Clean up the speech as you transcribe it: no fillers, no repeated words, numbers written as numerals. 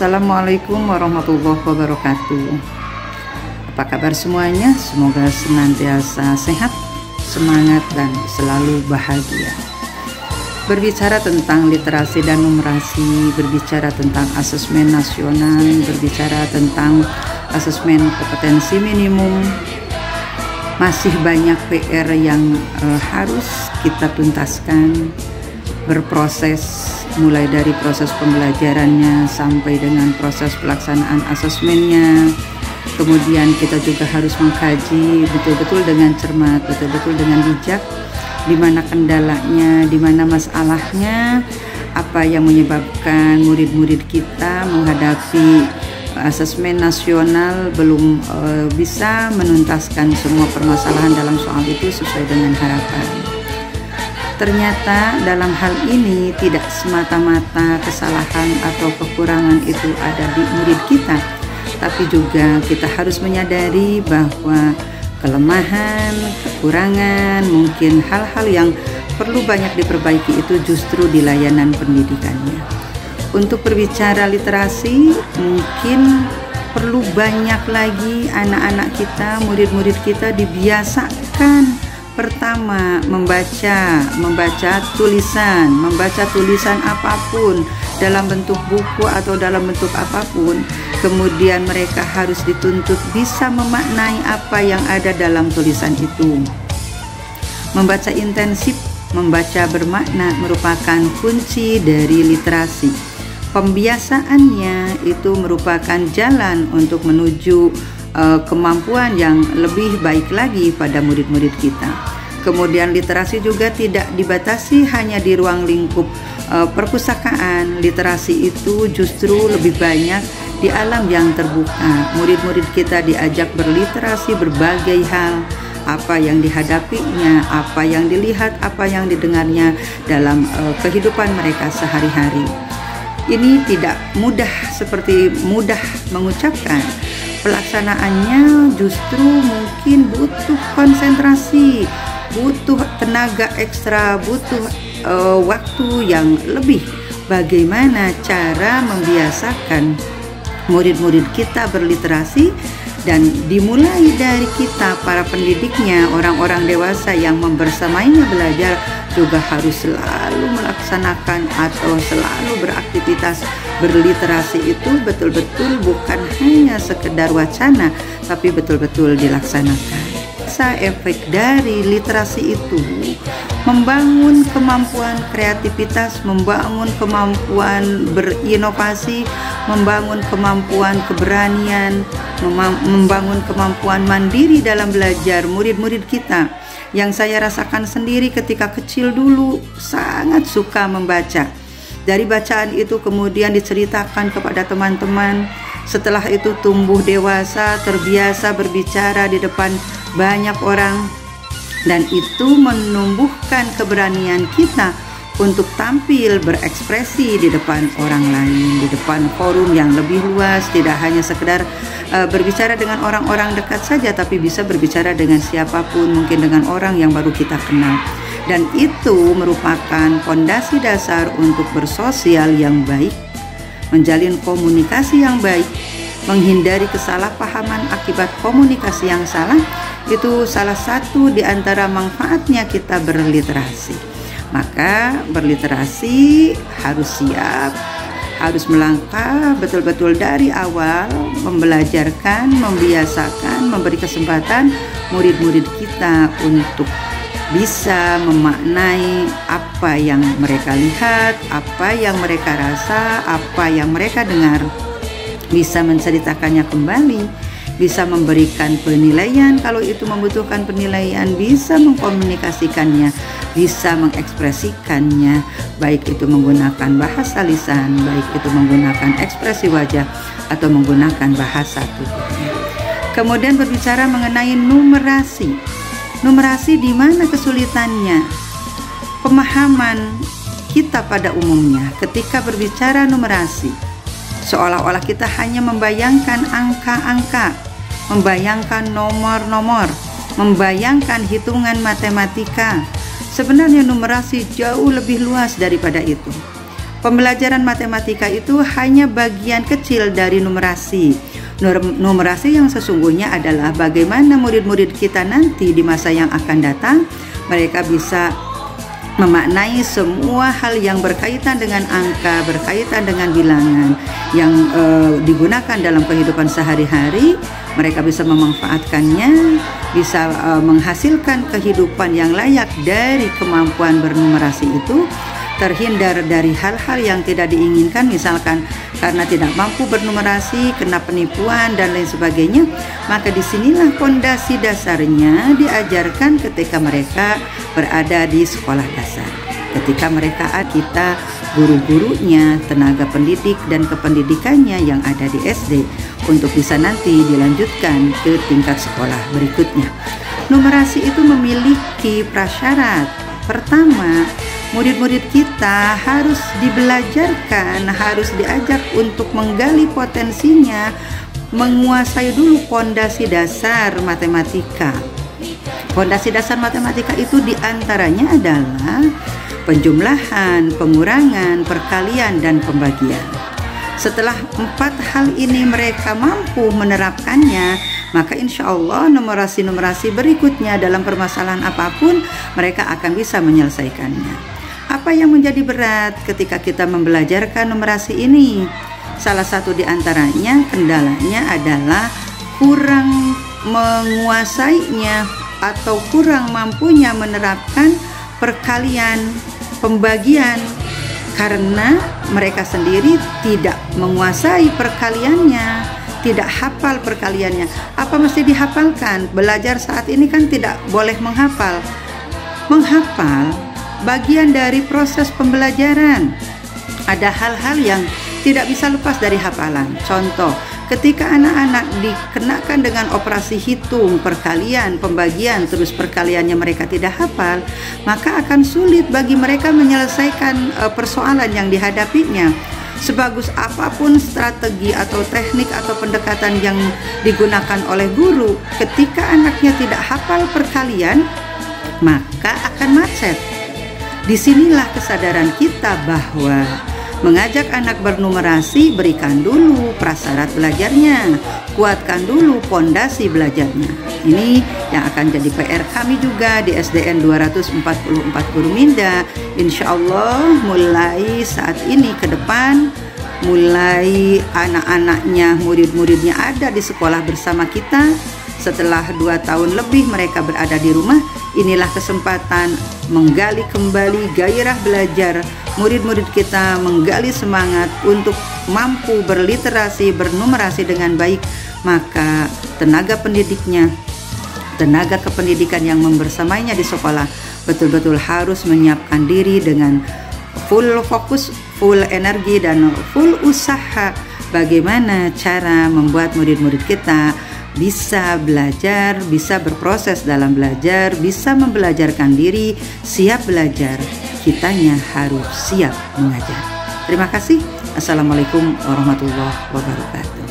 Assalamualaikum warahmatullahi wabarakatuh. Apa kabar semuanya? Semoga senantiasa sehat, semangat, dan selalu bahagia. Berbicara tentang literasi dan numerasi, berbicara tentang asesmen nasional, berbicara tentang asesmen kompetensi minimum, masih banyak PR yang harus kita tuntaskan, berproses mulai dari proses pembelajarannya sampai dengan proses pelaksanaan asesmennya. Kemudian kita juga harus mengkaji betul-betul dengan cermat, betul-betul dengan bijak, di mana kendalanya, di mana masalahnya, apa yang menyebabkan murid-murid kita menghadapi asesmen nasional belum bisa menuntaskan semua permasalahan dalam soal itu sesuai dengan harapan. Ternyata dalam hal ini tidak semata-mata kesalahan atau kekurangan itu ada di murid kita, tapi juga kita harus menyadari bahwa kelemahan, kekurangan, mungkin hal-hal yang perlu banyak diperbaiki itu justru di layanan pendidikannya. Untuk berbicara literasi, mungkin perlu banyak lagi anak-anak kita, murid-murid kita dibiasakan pertama membaca tulisan apapun dalam bentuk buku atau dalam bentuk apapun. Kemudian mereka harus dituntut bisa memaknai apa yang ada dalam tulisan itu. Membaca intensif, membaca bermakna merupakan kunci dari literasi. Pembiasaannya itu merupakan jalan untuk menuju kemampuan yang lebih baik lagi pada murid-murid kita. Kemudian literasi juga tidak dibatasi hanya di ruang lingkup perpustakaan. Literasi itu justru lebih banyak di alam yang terbuka. Murid-murid kita diajak berliterasi berbagai hal, apa yang dihadapinya, apa yang dilihat, apa yang didengarnya dalam kehidupan mereka sehari-hari. Ini tidak mudah seperti mudah mengucapkan. Pelaksanaannya justru mungkin butuh konsentrasi, butuh tenaga ekstra, butuh waktu yang lebih. Bagaimana cara membiasakan murid-murid kita berliterasi, dan dimulai dari kita para pendidiknya, orang-orang dewasa yang membersamainya belajar juga harus selalu melaksanakan atau selalu beraktivitas berliterasi itu betul-betul bukan hanya sekedar wacana, tapi betul-betul dilaksanakan. Efek dari literasi itu membangun kemampuan kreativitas, membangun kemampuan berinovasi, membangun kemampuan keberanian, membangun kemampuan mandiri dalam belajar murid-murid kita. Yang saya rasakan sendiri ketika kecil dulu sangat suka membaca. Dari bacaan itu kemudian diceritakan kepada teman-teman. Setelah itu tumbuh dewasa, terbiasa berbicara di depan banyak orang, dan itu menumbuhkan keberanian kita untuk tampil berekspresi di depan orang lain, di depan forum yang lebih luas, tidak hanya sekedar berbicara dengan orang-orang dekat saja, tapi bisa berbicara dengan siapapun, mungkin dengan orang yang baru kita kenal. Dan itu merupakan fondasi dasar untuk bersosial yang baik, menjalin komunikasi yang baik, menghindari kesalahpahaman akibat komunikasi yang salah. Itu salah satu di antara manfaatnya kita berliterasi. Maka berliterasi harus siap, harus melangkah betul-betul dari awal, membelajarkan, membiasakan, memberi kesempatan murid-murid kita untuk bisa memaknai apa yang mereka lihat, apa yang mereka rasa, apa yang mereka dengar, bisa menceritakannya kembali, bisa memberikan penilaian kalau itu membutuhkan penilaian, bisa mengkomunikasikannya, bisa mengekspresikannya, baik itu menggunakan bahasa lisan, baik itu menggunakan ekspresi wajah, atau menggunakan bahasa tubuhnya. Kemudian berbicara mengenai numerasi. Numerasi di mana kesulitannya? Pemahaman kita pada umumnya ketika berbicara numerasi, seolah-olah kita hanya membayangkan angka-angka, membayangkan nomor-nomor, membayangkan hitungan matematika. Sebenarnya numerasi jauh lebih luas daripada itu. Pembelajaran matematika itu hanya bagian kecil dari numerasi. Numerasi yang sesungguhnya adalah bagaimana murid-murid kita nanti di masa yang akan datang mereka bisa memaknai semua hal yang berkaitan dengan angka, berkaitan dengan bilangan yang digunakan dalam kehidupan sehari-hari. Mereka bisa memanfaatkannya, bisa menghasilkan kehidupan yang layak dari kemampuan bernumerasi itu, terhindar dari hal-hal yang tidak diinginkan, misalkan karena tidak mampu bernumerasi, kena penipuan dan lain sebagainya. Maka disinilah fondasi dasarnya diajarkan ketika mereka berada di sekolah dasar. Ketika mereka kita guru-gurunya, tenaga pendidik dan kependidikannya yang ada di SD untuk bisa nanti dilanjutkan ke tingkat sekolah berikutnya. Numerasi itu memiliki prasyarat. Pertama, murid-murid kita harus dibelajarkan, harus diajak untuk menggali potensinya, menguasai dulu fondasi dasar matematika. Fondasi dasar matematika itu diantaranya adalah penjumlahan, pengurangan, perkalian, dan pembagian. Setelah 4 hal ini mereka mampu menerapkannya, maka insya Allah numerasi-numerasi berikutnya dalam permasalahan apapun mereka akan bisa menyelesaikannya. Apa yang menjadi berat ketika kita membelajarkan numerasi ini? Salah satu di antaranya kendalanya adalah kurang menguasainya atau kurang mampunya menerapkan perkalian, pembagian, karena mereka sendiri tidak menguasai perkaliannya, tidak hafal perkaliannya. Apa mesti dihafalkan? Belajar saat ini kan tidak boleh menghafal. Menghafal bagian dari proses pembelajaran. Ada hal-hal yang tidak bisa lepas dari hafalan. Contoh, ketika anak-anak dikenakan dengan operasi hitung, perkalian, pembagian, terus perkaliannya mereka tidak hafal, maka akan sulit bagi mereka menyelesaikan persoalan yang dihadapinya. Sebagus apapun strategi atau teknik atau pendekatan yang digunakan oleh guru, ketika anaknya tidak hafal perkalian, maka akan macet. Disinilah kesadaran kita bahwa mengajak anak bernumerasi, berikan dulu prasyarat belajarnya, kuatkan dulu fondasi belajarnya. Ini yang akan jadi PR kami juga di SDN 244 Guru Minda. Insya Allah mulai saat ini ke depan, mulai anak-anaknya, murid-muridnya ada di sekolah bersama kita. Setelah 2 tahun lebih mereka berada di rumah, inilah kesempatan menggali kembali gairah belajar murid-murid kita, menggali semangat untuk mampu berliterasi, bernumerasi dengan baik. Maka tenaga pendidiknya, tenaga kependidikan yang membersamainya di sekolah betul-betul harus menyiapkan diri dengan full fokus, full energi, dan full usaha bagaimana cara membuat murid-murid kita bisa belajar, bisa berproses dalam belajar, bisa membelajarkan diri, siap belajar. Kitanya harus siap mengajar. Terima kasih. Assalamualaikum warahmatullahi wabarakatuh.